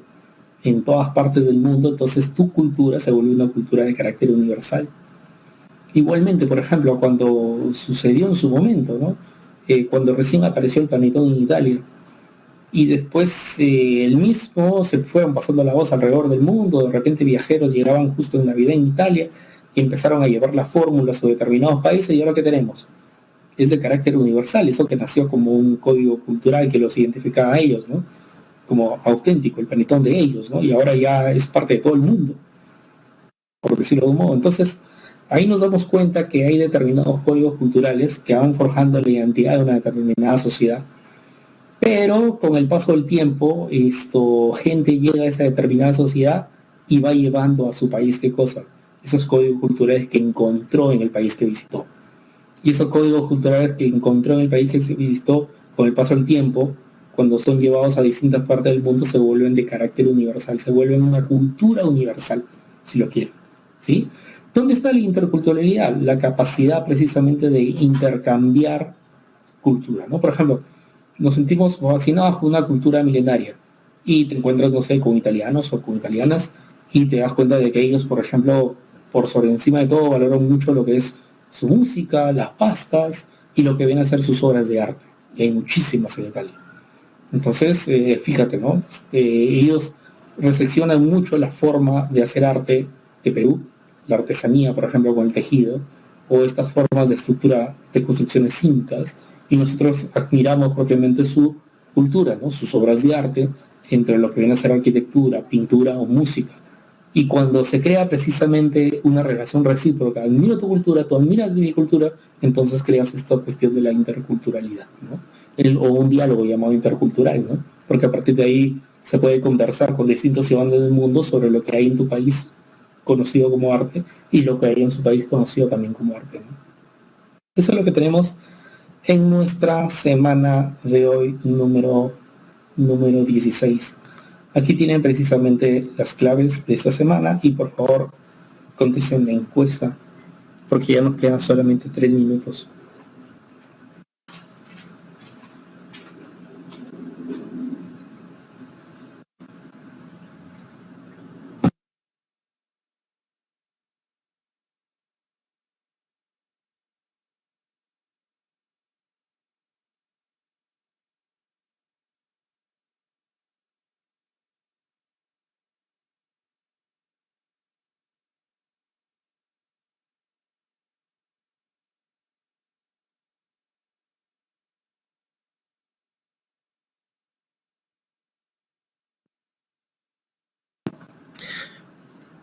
Speaker 1: en todas partes del mundo, entonces tu cultura se vuelve una cultura de carácter universal. Igualmente, por ejemplo, cuando sucedió en su momento, ¿no? Cuando recién apareció el panetón en Italia, y después el mismo se fueron pasando la voz alrededor del mundo, de repente viajeros llegaban justo en Navidad en Italia y empezaron a llevar las fórmulas o determinados países, y ahora que tenemos es de carácter universal, eso que nació como un código cultural que los identificaba a ellos, ¿no? Como auténtico, el panetón de ellos, ¿no? Y ahora ya es parte de todo el mundo, por decirlo de un modo. Entonces, ahí nos damos cuenta que hay determinados códigos culturales que van forjando la identidad de una determinada sociedad, pero con el paso del tiempo, gente llega a esa determinada sociedad y va llevando a su país, ¿qué cosa? Esos códigos culturales que encontró en el país que visitó. Y esos códigos culturales que encontró en el país que se visitó, con el paso del tiempo, cuando son llevados a distintas partes del mundo, se vuelven de carácter universal, se vuelven una cultura universal, si lo quieren, ¿sí? ¿Dónde está la interculturalidad? La capacidad precisamente de intercambiar cultura, ¿no? Por ejemplo, nos sentimos fascinados con una cultura milenaria y te encuentras, no sé, con italianos o con italianas y te das cuenta de que ellos, por ejemplo, por sobre encima de todo, valoran mucho lo que es su música, las pastas y lo que vienen a ser sus obras de arte, que hay muchísimas en Italia. Entonces, fíjate, ¿no? Ellos recepcionan mucho la forma de hacer arte de Perú, la artesanía, por ejemplo, con el tejido, o estas formas de estructura de construcciones incas, y nosotros admiramos propiamente su cultura, ¿no? Sus obras de arte, entre lo que viene a ser arquitectura, pintura o música. Y cuando se crea precisamente una relación recíproca, admiro tu cultura, tú admiras mi cultura, entonces creas esta cuestión de la interculturalidad, ¿no? O un diálogo llamado intercultural, ¿no? Porque a partir de ahí se puede conversar con distintos ciudadanos del mundo sobre lo que hay en tu país conocido como arte y lo que hay en su país conocido también como arte, ¿no? Eso es lo que tenemos en nuestra semana de hoy número 16. Aquí tienen precisamente las claves de esta semana y por favor contesten la encuesta porque ya nos quedan solamente 3 minutos.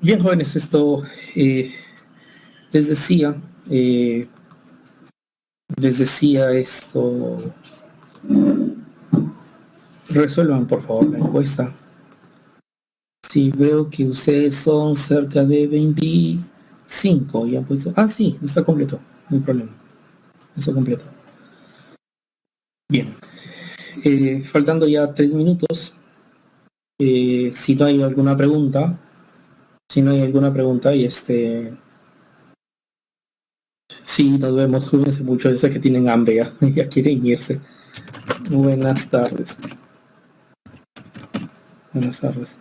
Speaker 1: Bien, jóvenes, esto eh, les decía, eh, les decía esto, resuelvan por favor la encuesta. Si veo que ustedes son cerca de 25, ya pues, sí, está completo, no hay problema, está completo. Bien, faltando ya 3 minutos, si no hay alguna pregunta, y sí, nos vemos, cuídense mucho, yo sé que tienen hambre ya, ya quieren irse. Buenas tardes. Buenas tardes.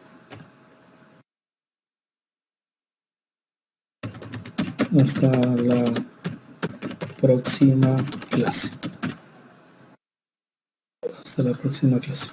Speaker 1: Hasta la próxima clase. Hasta la próxima clase.